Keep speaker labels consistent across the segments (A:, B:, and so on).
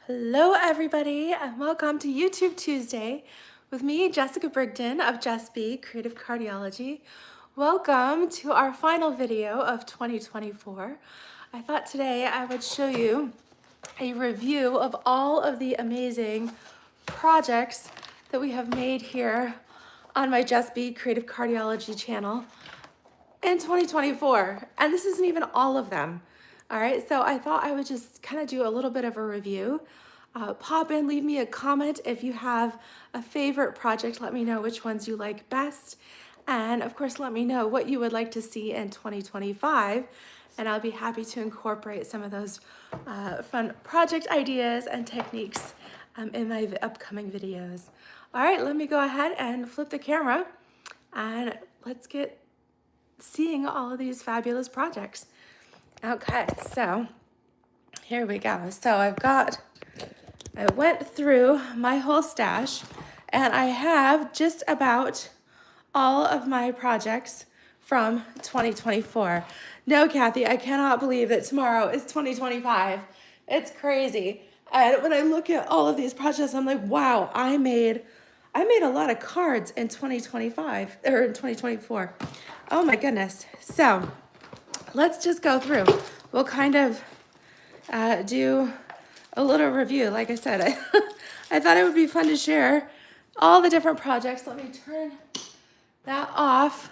A: Hello everybody and welcome to YouTube Tuesday with me, Jessica Brigden of JessBCreativeCardiology. Welcome to our final video of 2024. I thought today I would show you a review of all of the amazing projects that we have made here on my JessBCreativeCardiology channel in 2024. And this isn't even all of them. All right, so I thought I would just kind of do a little bit of a review. Pop in, leave me a comment if you have a favorite project. Let me know which ones you like best. And of course, let me know what you would like to see in 2025. And I'll be happy to incorporate some of those fun project ideas and techniques in my upcoming videos. All right, let me go ahead and flip the camera and let's get seeing all of these fabulous projects. Okay, so here we go. So I went through my whole stash and I have just about all of my projects from 2024. No, Kathy, I cannot believe that tomorrow is 2025. It's crazy. And when I look at all of these projects, I'm like, wow, I made a lot of cards in 2025 or in 2024. Oh my goodness. So let's just go through. We'll kind of do a little review. Like I said, I thought it would be fun to share all the different projects. Let me turn that off.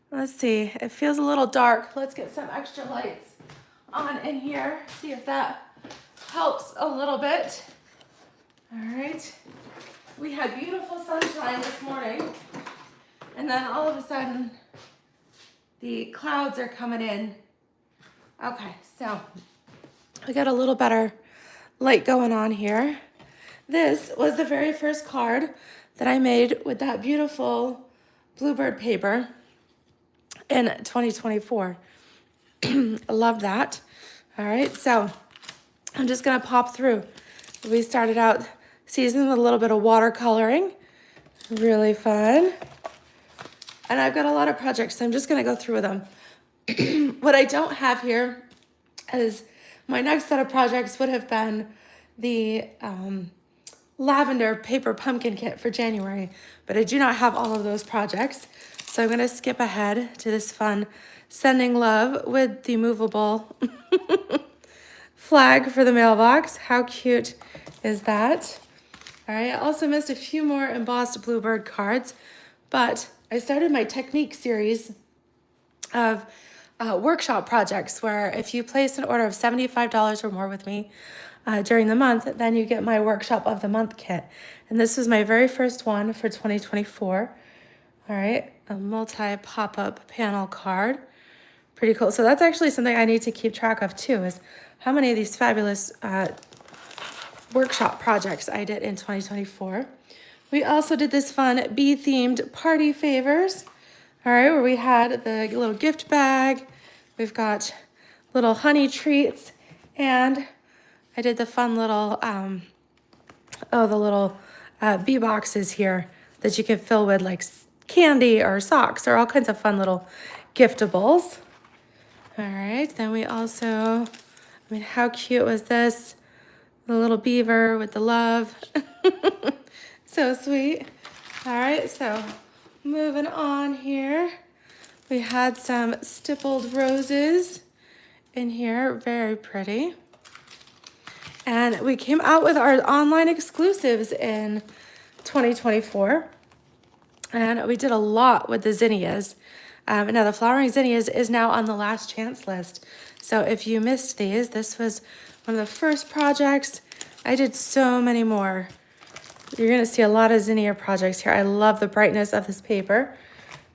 A: Let's see, it feels a little dark. Let's get some extra lights on in here. See if that helps a little bit. All right. We had beautiful sunshine this morning. And then all of a sudden, the clouds are coming in. Okay, so we got a little better light going on here. This was the very first card that I made with that beautiful bluebird paper in 2024. I love that. All right, so I'm just gonna pop through. We started out season with a little bit of watercoloring. Really fun. And I've got a lot of projects, so I'm just gonna go through them. What I don't have here is my next set of projects would have been the lavender paper pumpkin kit for January, but I do not have all of those projects. So I'm gonna skip ahead to this fun sending love with the movable flag for the mailbox. How cute is that? All right, I also missed a few more embossed bluebird cards, but I started my technique series of workshop projects where if you place an order of $75 or more with me during the month, then you get my workshop of the month kit. And this was my very first one for 2024. All right, a multi pop-up panel card. Pretty cool. So that's actually something I need to keep track of too, is how many of these fabulous workshop projects I did in 2024. We also did this fun bee-themed party favors. All right, where we had the little gift bag. We've got little honey treats, and I did the fun little, the little bee boxes here that you can fill with like candy or socks or all kinds of fun little giftables. All right, then we also, how cute was this? The little beaver with the love. So sweet. All right, so moving on here. We had some stippled roses in here, very pretty. And we came out with our online exclusives in 2024. And we did a lot with the zinnias. Now the flowering zinnias is now on the last chance list. So if you missed these, this was one of the first projects. I did so many more. You're gonna see a lot of zinnia projects here. I love the brightness of this paper.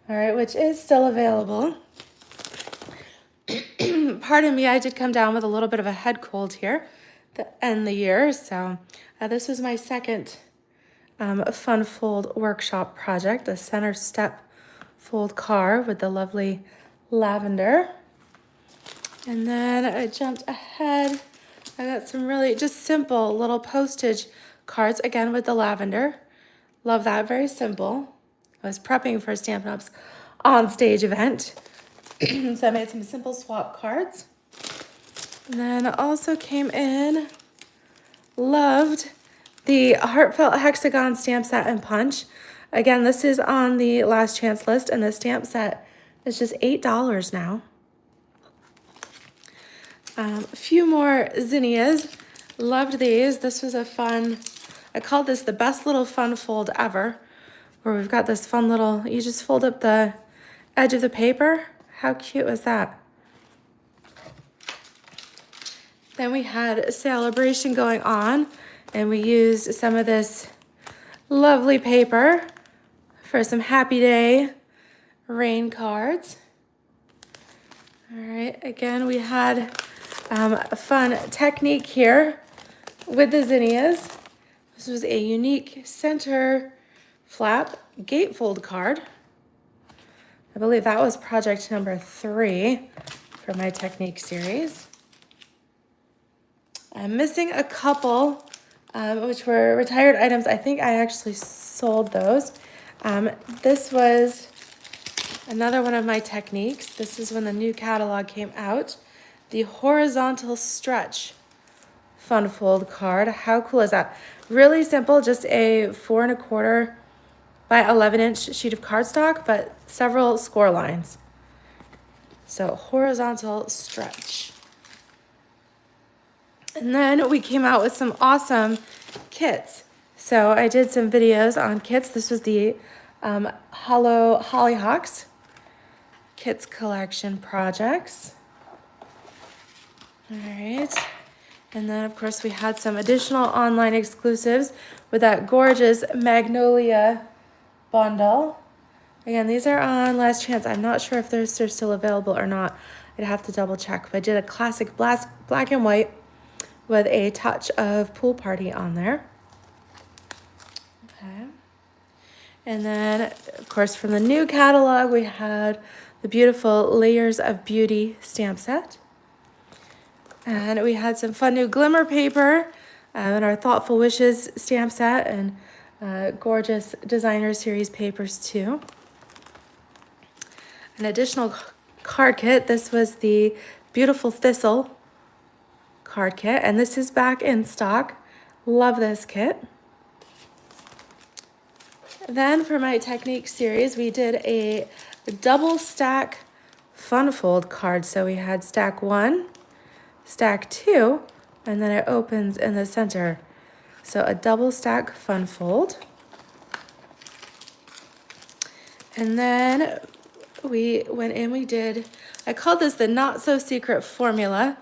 A: All right, which is still available. Pardon me, I did come down with a little bit of a head cold here to end the year. So this was my second fun fold workshop project, a center step fold card with the lovely lavender. And then I jumped ahead. I got some really just simple little postage cards, again with the lavender. Love that, very simple. I was prepping for a Stampin' Up's on stage event. So I made some simple swap cards. And then also came in Loved the Heartfelt Hexagon stamp set and punch. Again, this is on the last chance list, and the stamp set is just $8 now. A few more zinnias. Loved these. This was a fun, I called this the best little fun fold ever, where we've got this fun little, you just fold up the edge of the paper. How cute was that? Then we had a celebration going on, and we used some of this lovely paper for some happy day rain cards. All right, again, we had a fun technique here with the zinnias. This was a unique center flap gatefold card. I believe that was project number 3 for my technique series. I'm missing a couple, which were retired items. I think I actually sold those. This was another one of my techniques. This is when the new catalog came out. The horizontal stretch fun fold card. How cool is that? Really simple, just a 4 1/4 by 11-inch sheet of cardstock, but several score lines. So horizontal stretch. And then we came out with some awesome kits. So I did some videos on kits. This was the Hollow Hollyhocks Kits Collection Projects. All right. And then, of course, we had some additional online exclusives with that gorgeous Magnolia bundle. Again, these are on last chance. I'm not sure if they're still available or not. I'd have to double check. But I did a classic black and white with a touch of Pool Party on there. Okay. And then, of course, from the new catalog, we had the beautiful Layers of Beauty stamp set. And we had some fun new glimmer paper and our Thoughtful Wishes stamp set and gorgeous designer series papers too. An additional card kit. This was the Beautiful Thistle card kit, and this is back in stock. Love this kit. Then for my technique series, we did a double stack fun fold card. So we had stack 1, stack 2, and then it opens in the center. So a double stack fun fold. And then we went in, we did, I called this the not so secret formula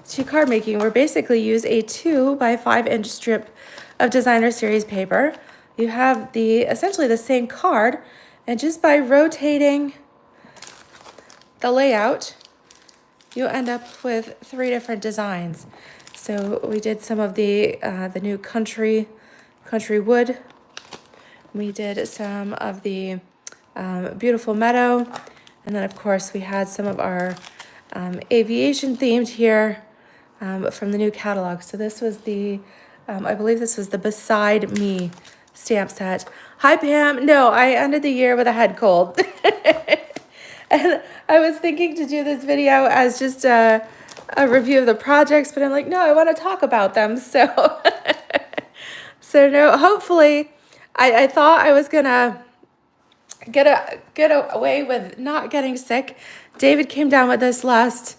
A: to card making, where basically use a 2 by 5-inch strip of designer series paper. You have essentially the same card, and just by rotating the layout, you end up with 3 different designs. So we did some of the new country wood. We did some of the beautiful meadow, and then of course we had some of our aviation themed here from the new catalog. So this was the, I believe this was the Beside Me stamp set. Hi Pam, no, I ended the year with a head cold. And I was thinking to do this video as just a review of the projects, but I'm like, no, I want to talk about them. So, so no, hopefully I thought I was gonna get away with not getting sick. David came down with this last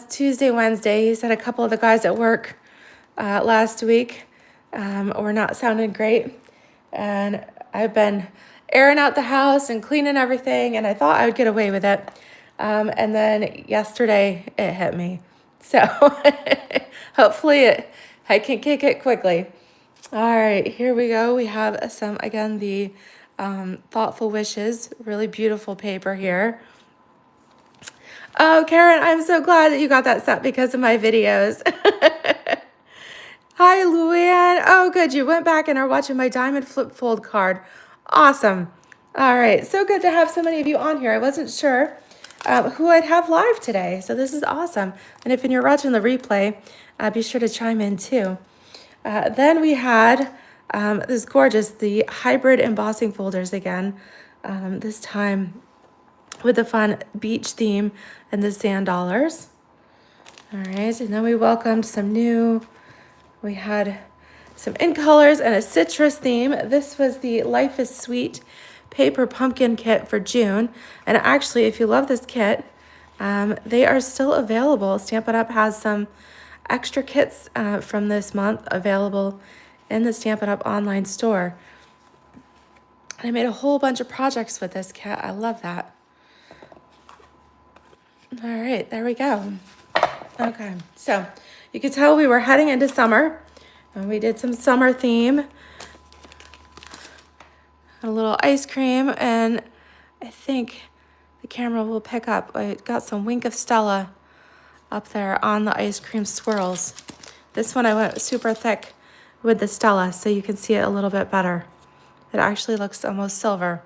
A: Tuesday, Wednesday. He said a couple of the guys at work last week were not sounding great. And I've been airing out the house and cleaning everything, and I thought I would get away with it. And then yesterday it hit me. So hopefully I can kick it quickly. All right, here we go. We have some, again, the Thoughtful Wishes, really beautiful paper here. Oh, Karen, I'm so glad that you got that set because of my videos. Hi, Luann. Oh, good. You went back and are watching my diamond flip fold card. Awesome. All right. So good to have so many of you on here. I wasn't sure who I'd have live today. So this is awesome. And if you're watching the replay, be sure to chime in too. Then we had this gorgeous, the hybrid embossing folders again. This time with the fun beach theme and the sand dollars. All right. And then we welcomed some new We had some in colors and a citrus theme. This was the Life is Sweet paper pumpkin kit for June. And actually, if you love this kit, they are still available. Stampin' Up! Has some extra kits from this month available in the Stampin' Up! Online store. And I made a whole bunch of projects with this kit. I love that. All right, there we go. Okay, so you could tell we were heading into summer, and we did some summer theme. A little ice cream, and I think the camera will pick up. I got some Wink of Stella up there on the ice cream swirls. This one I went super thick with the Stella so you can see it a little bit better. It actually looks almost silver,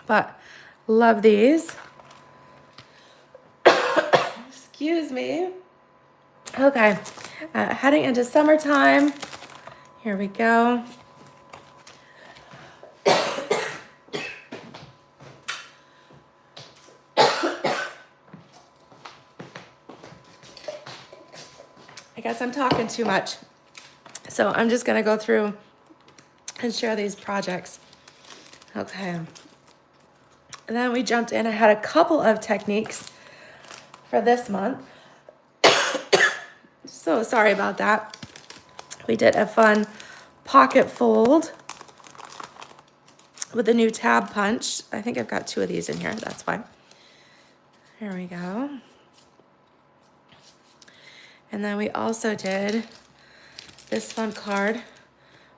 A: but love these. Excuse me. Okay, heading into summertime. Here we go. I guess I'm talking too much, so I'm just gonna go through and share these projects. Okay. And then we jumped in. I had a couple of techniques for this month. So sorry about that. We did a fun pocket fold with a new tab punch. I think I've got 2 of these in here, that's why. Here we go. And then we also did this fun card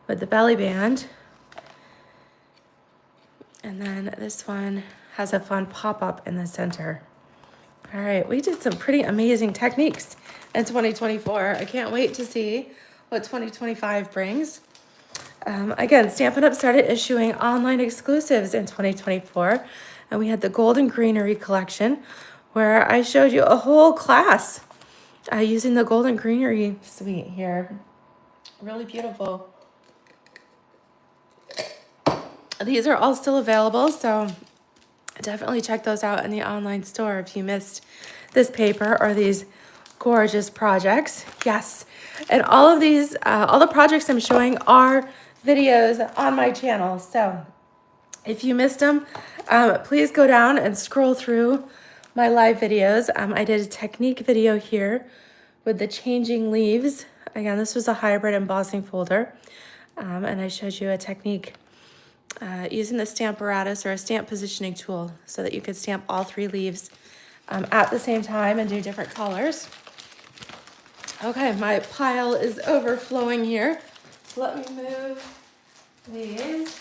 A: with the belly band. And then this one has a fun pop-up in the center. All right, we did some pretty amazing techniques in 2024. I can't wait to see what 2025 brings. Again, Stampin' Up! Started issuing online exclusives in 2024, and we had the Golden Greenery collection, where I showed you a whole class using the Golden Greenery suite here. Really beautiful. These are all still available, so definitely check those out in the online store if you missed this paper or these gorgeous projects. Yes, and all of these, all the projects I'm showing are videos on my channel. So if you missed them, please go down and scroll through my live videos. I did a technique video here with the changing leaves. Again, this was a hybrid embossing folder, and I showed you a technique using the Stamparatus or a stamp positioning tool so that you could stamp all 3 leaves at the same time and do different colors. Okay, my pile is overflowing here. So let me move these.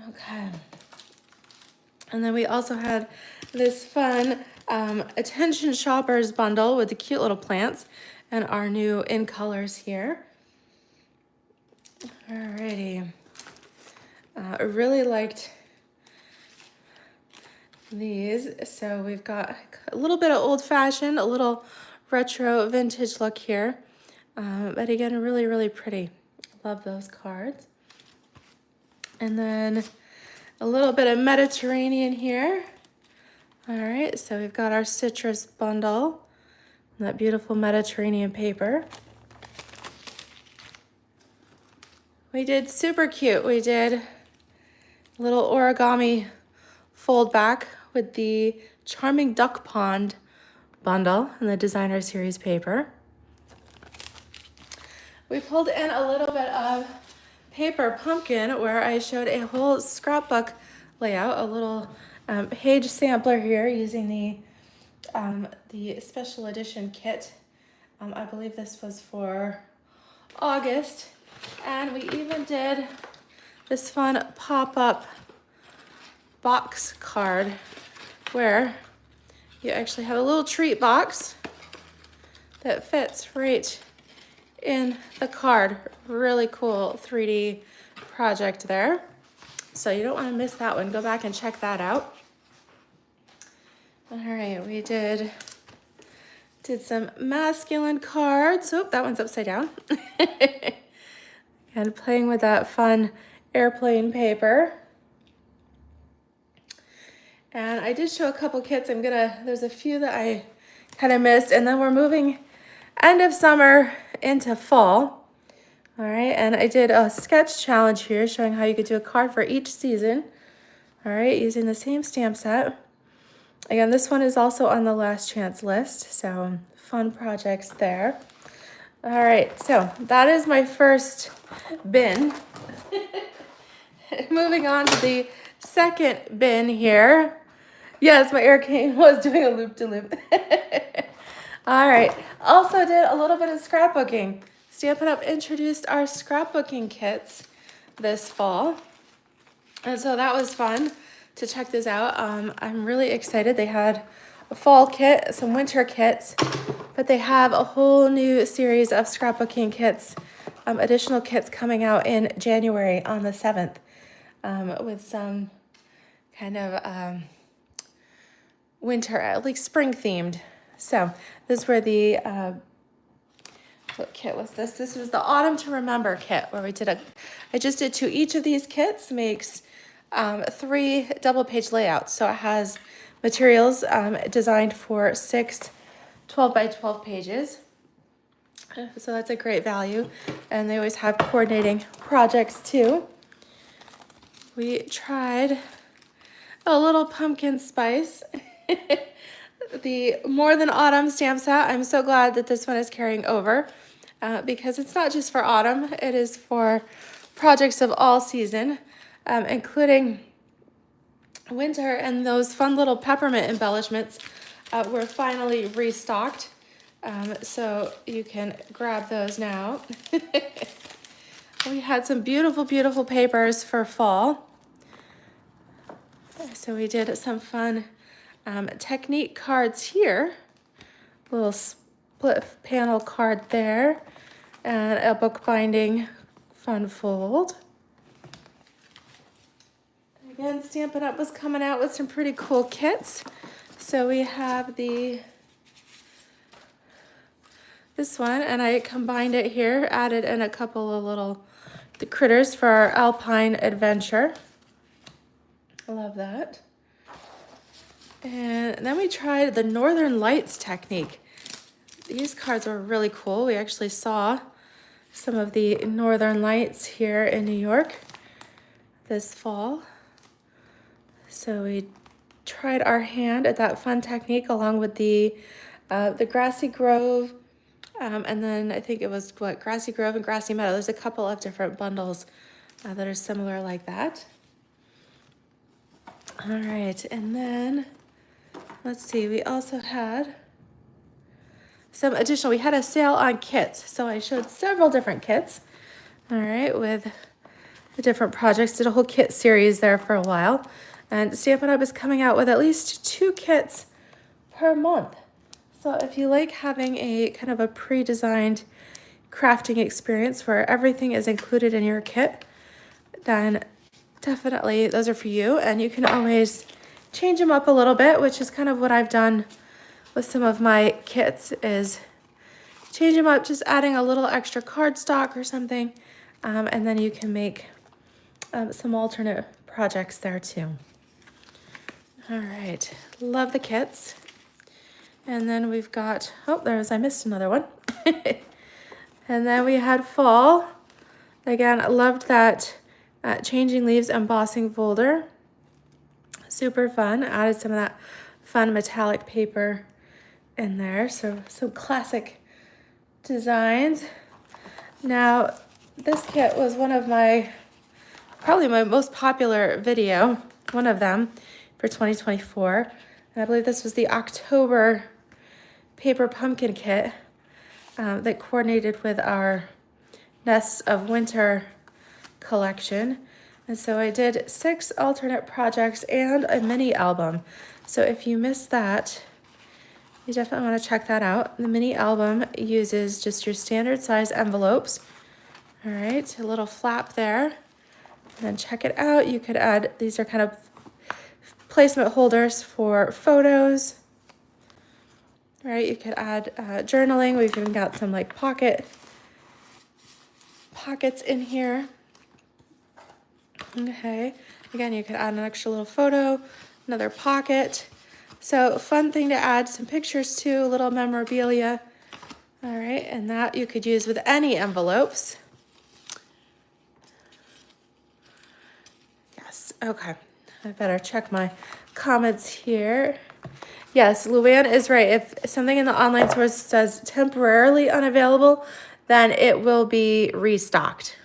A: Okay. And then we also had this fun Attention Shoppers bundle with the cute little plants and our new in colors here. Alrighty. I really liked these. So we've got a little bit of old fashioned, a little retro vintage look here. But again, really, really pretty. Love those cards. And then a little bit of Mediterranean here. All right, so we've got our citrus bundle, that beautiful Mediterranean paper. We did super cute. We did a little origami fold back with the Charming Duck Pond bundle in the Designer Series paper. We pulled in a little bit of paper pumpkin where I showed a whole scrapbook layout, a little page sampler here using the special edition kit. I believe this was for August. And we even did this fun pop-up box card where you actually have a little treat box that fits right in the card. Really cool 3D project there. So you don't want to miss that one. Go back and check that out. All right, we did some masculine cards. Oh, that one's upside down. And playing with that fun airplane paper. And I did show a couple kits. There's a few that I kind of missed. And then we're moving end of summer into fall. All right, and I did a sketch challenge here showing how you could do a card for each season. All right, using the same stamp set. Again, this one is also on the last chance list, so fun projects there. All right, so that is my first bin. Moving on to the second bin here. Yes, my aircane was doing a loop-de-loop. All right, also did a little bit of scrapbooking. Stampin' Up! Introduced our scrapbooking kits this fall. And so that was fun to check this out. I'm really excited. They had a fall kit, some winter kits, but they have a whole new series of scrapbooking kits, additional kits coming out in January on the 7th, with some kind of winter, like spring themed. So this were the, what kit was this? This was the Autumn to Remember kit, where we did I just did 2 each of these kits, makes 3 double page layouts. So it has materials designed for 6 12 by 12 pages. So that's a great value. And they always have coordinating projects too. We tried a little pumpkin spice. The More Than Autumn stamp set. I'm so glad that this one is carrying over because it's not just for autumn, it is for projects of all season, including winter, and those fun little peppermint embellishments were finally restocked. So you can grab those now. We had some beautiful, beautiful papers for fall. So we did some fun technique cards here, little split panel card there, and a bookbinding fun fold. Again, Stampin' Up! Was coming out with some pretty cool kits. So we have this one, and I combined it here, added in a couple of the critters for our Alpine adventure. I love that. And then we tried the Northern Lights technique. These cards are really cool. We actually saw some of the Northern Lights here in New York this fall. So we tried our hand at that fun technique along with the Grassy Grove, and then I think it was Grassy Grove and Grassy Meadow. There's a couple of different bundles that are similar like that. All right, and then let's see, we also had some additional, we had a sale on kits. So I showed several different kits, all right, with the different projects, did a whole kit series there for a while. And Stampin' Up! Is coming out with at least 2 kits per month. So if you like having a kind of a pre-designed crafting experience where everything is included in your kit, then definitely those are for you. And you can always change them up a little bit, which is kind of what I've done with some of my kits, is change them up, just adding a little extra cardstock or something. And then you can make some alternate projects there too. All right, love the kits. And then we've got, I missed another one. And then we had fall. Again, I loved that Changing Leaves embossing folder. Super fun, added some of that fun metallic paper in there. So some classic designs. Now, this kit was one of probably my most popular video, one of them for 2024. And I believe this was the October paper pumpkin kit that coordinated with our Nests of Winter collection. And so I did 6 alternate projects and a mini album. So if you missed that, you definitely want to check that out. The mini album uses just your standard size envelopes. All right, a little flap there. And then check it out. You could add, these are kind of placement holders for photos. Right, you could add journaling. We've even got some like pockets in here. Okay, again, you could add an extra little photo, another pocket. So fun thing to add some pictures to, a little memorabilia. All right, and that you could use with any envelopes. Yes, okay. I better check my comments here. Yes, Luann is right. If something in the online source says temporarily unavailable, then it will be restocked.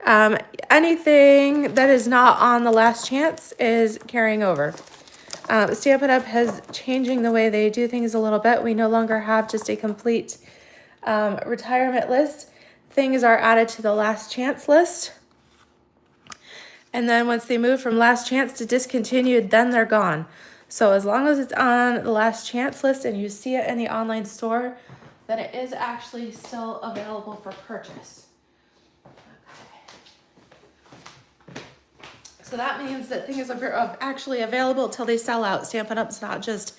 A: Anything that is not on the last chance is carrying over. Stampin' Up! Has changing the way they do things a little bit. We no longer have just a complete retirement list. Things are added to the last chance list. And then once they move from last chance to discontinued, then they're gone. So as long as it's on the last chance list and you see it in the online store, then it is actually still available for purchase. Okay. So that means that things are actually available till they sell out. Stampin' Up's not just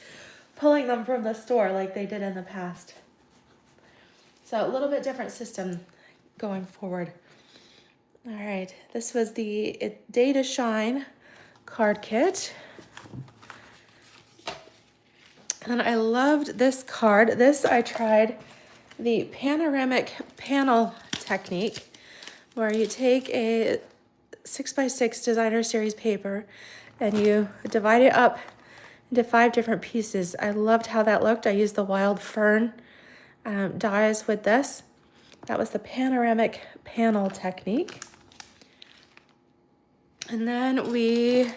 A: pulling them from the store like they did in the past. So a little bit different system going forward. All right, this was the Day to Shine card kit. And I loved this card. This I tried the panoramic panel technique, where you take a 6x6 designer series paper and you divide it up into 5 different pieces. I loved how that looked. I used the wild fern dies with this. That was the panoramic panel technique. And then we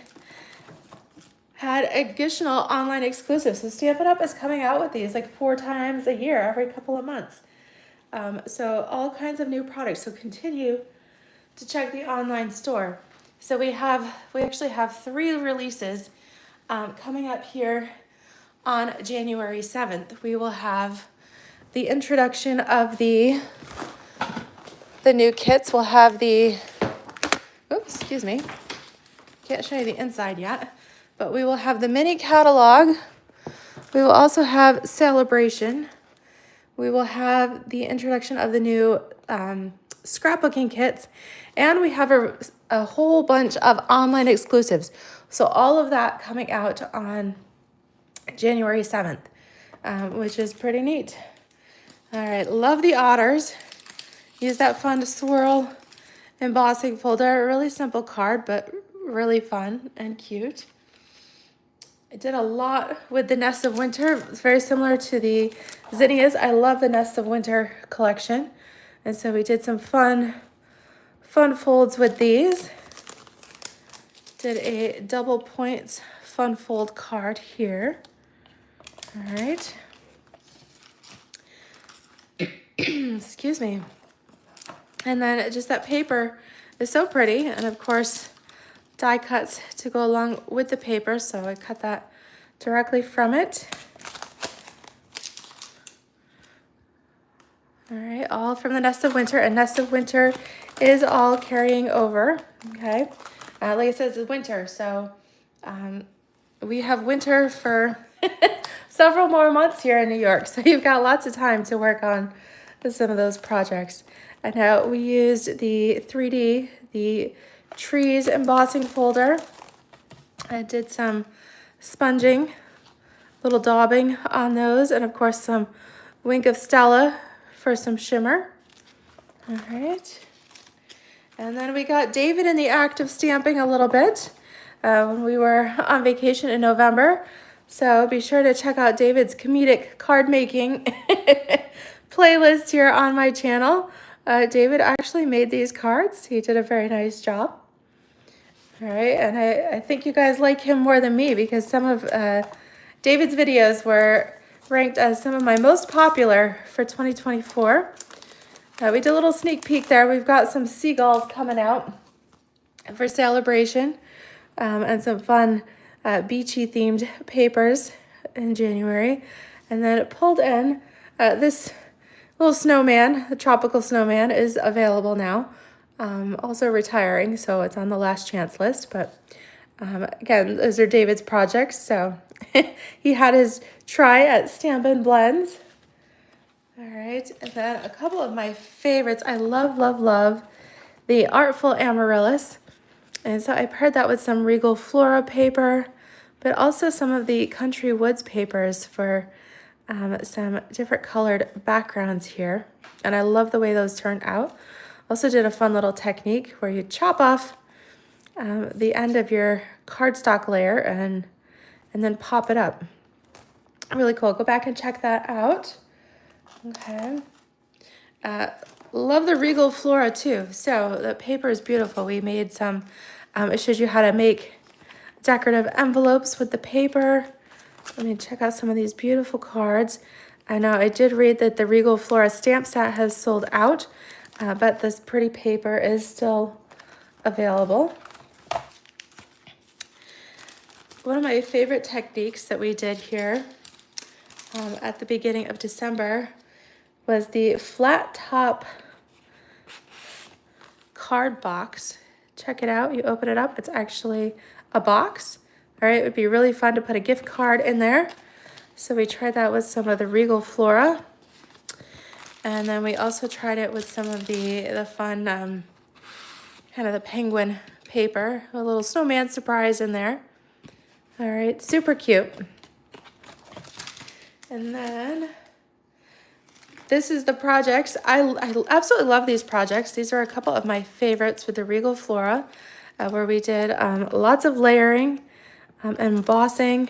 A: had additional online exclusives. So Stampin' Up! Is coming out with these like 4 times a year, every couple of months. So all kinds of new products. So continue to check the online store. So we actually have 3 releases coming up here on January 7th. We will have the introduction of the new kits. We'll have the, oops, excuse me. Can't show you the inside yet. But we will have the mini catalog. We will also have Celebration. We will have the introduction of the new scrapbooking kits. And we have a whole bunch of online exclusives. So all of that coming out on January 7th, which is pretty neat. All right, love the otters. Use that fun to swirl embossing folder. A really simple card, but really fun and cute. I did a lot with the Nest of Winter. It's very similar to the zinnias. I love the Nest of Winter collection. And so we did some fun folds with these. Did a double points fun fold card here. All right. Excuse me. And then just that paper is so pretty. And of course, die cuts to go along with the paper, so I cut that directly from it. All right, all from the Nest of Winter, and Nest of Winter is all carrying over, okay? Like I said, it's winter, so we have winter for several more months here in New York, so you've got lots of time to work on some of those projects. And now we used the 3D, the trees embossing folder. I did some sponging, little daubing on those, and of course some Wink of Stella for some shimmer. All right. And then we got David in the act of stamping a little bit when we were on vacation in November. So be sure to check out David's comedic card making playlist here on my channel. David actually made these cards. He did a very nice job. All right, and I think you guys like him more than me because some of David's videos were ranked as some of my most popular for 2024. We did a little sneak peek there. We've got some seagulls coming out for Celebration and some fun beachy themed papers in January. And then it pulled in this little snowman, the tropical snowman, is available now. Also retiring, so it's on the last chance list. But again, those are David's projects, so he had his try at Stampin' Blends. All right, and then a couple of my favorites. I love, love, love the Artful Amaryllis. And so I paired that with some Regal Flora paper, but also some of the Country Woods papers for some different colored backgrounds here. And I love the way those turned out. Also did a fun little technique where you chop off the end of your cardstock layer and then pop it up. Really cool. Go back and check that out. Okay. Love the Regal Flora too. So the paper is beautiful. We made some, it shows you how to make decorative envelopes with the paper. Let me check out some of these beautiful cards. I know I did read that the Regal Flora stamp set has sold out, but this pretty paper is still available. One of my favorite techniques that we did here at the beginning of December was the flat top card box. Check it out. You open it up. It's actually a box. All right, it would be really fun to put a gift card in there. So we tried that with some of the Regal Flora. And then we also tried it with some of the fun kind of the penguin paper. A little snowman surprise in there. All right, super cute. And then this is the projects. I absolutely love these projects. These are a couple of my favorites with the Regal Flora, where we did lots of layering, embossing,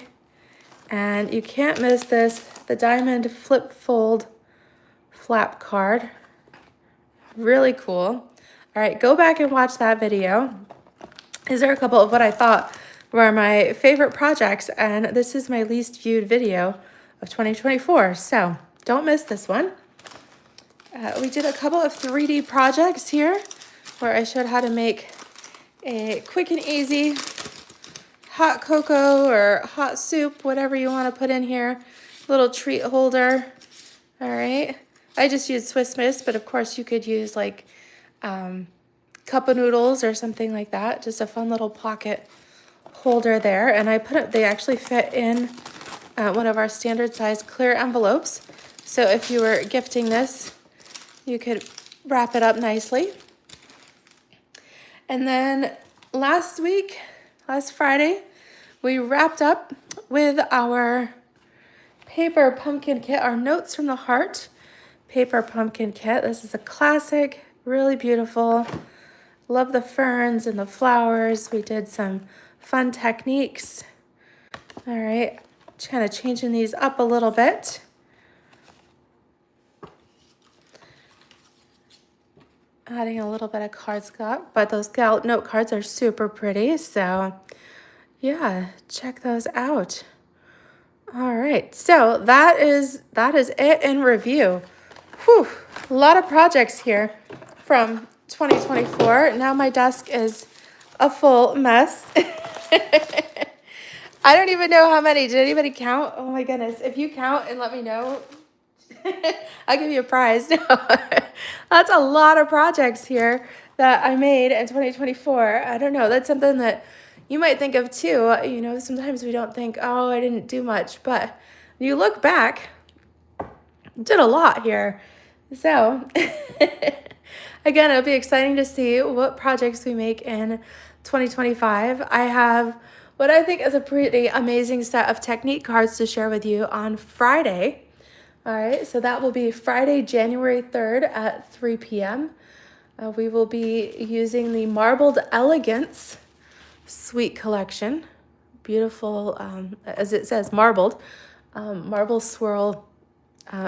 A: and you can't miss this, the diamond flip fold flap card. Really cool. All right, go back and watch that video. These are a couple of what I thought were my favorite projects, and this is my least viewed video of 2024, so don't miss this one. We did a couple of 3D projects here where I showed how to make a quick and easy hot cocoa or hot soup, whatever you want to put in here. Little treat holder. All right. I just used Swiss Miss, but of course you could use like cup of noodles or something like that. Just a fun little pocket holder there. And I put it, they actually fit in one of our standard size clear envelopes. So if you were gifting this, you could wrap it up nicely. And then last Friday, we wrapped up with our paper pumpkin kit, our Notes from the Heart paper pumpkin kit. This is a classic, really beautiful. Love the ferns and the flowers. We did some fun techniques. All right, just kind of changing these up a little bit. Adding a little bit of cardstock, but those note cards are super pretty. So yeah, check those out. All right, so that is it in review. Whew, a lot of projects here from 2024. Now my desk is a full mess. I don't even know how many. Did anybody count? Oh my goodness. If you count and let me know, I'll give you a prize. No. That's a lot of projects here that I made in 2024. I don't know. That's something that you might think of too. You know, sometimes we don't think, oh, I didn't do much. But when you look back, I did a lot here. So again, it'll be exciting to see what projects we make in 2025. I have what I think is a pretty amazing set of technique cards to share with you on Friday. All right, so that will be Friday, January 3rd at 3 p.m. We will be using the Marbled Elegance Suite Collection. Beautiful, as it says, marbled, marble swirl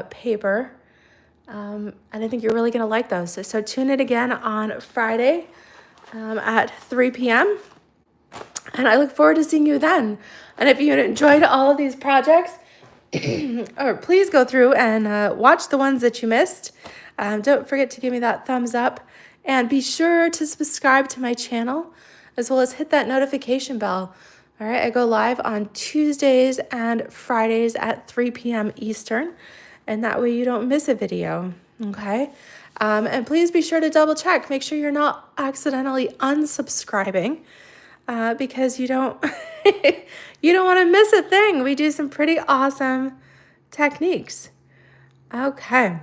A: paper. And I think you're really going to like those. So tune in again on Friday at 3 p.m. And I look forward to seeing you then. And if you enjoyed all of these projects, or please go through and watch the ones that you missed. Don't forget to give me that thumbs up. And be sure to subscribe to my channel, as well as hit that notification bell. All right, I go live on Tuesdays and Fridays at 3 p.m. Eastern. And that way you don't miss a video, okay? And please be sure to double check. Make sure you're not accidentally unsubscribing because you don't you don't want to miss a thing. We do some pretty awesome techniques. Okay.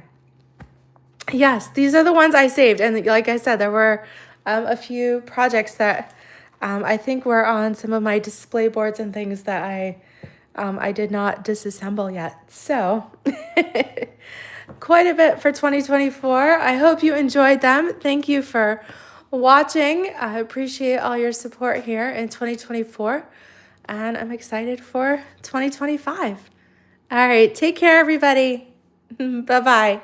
A: Yes, these are the ones I saved. And like I said, there were a few projects that I think we're on some of my display boards and things that I did not disassemble yet. So quite a bit for 2024. I hope you enjoyed them. Thank you for watching. I appreciate all your support here in 2024, and I'm excited for 2025. All right, take care, everybody. Bye-bye.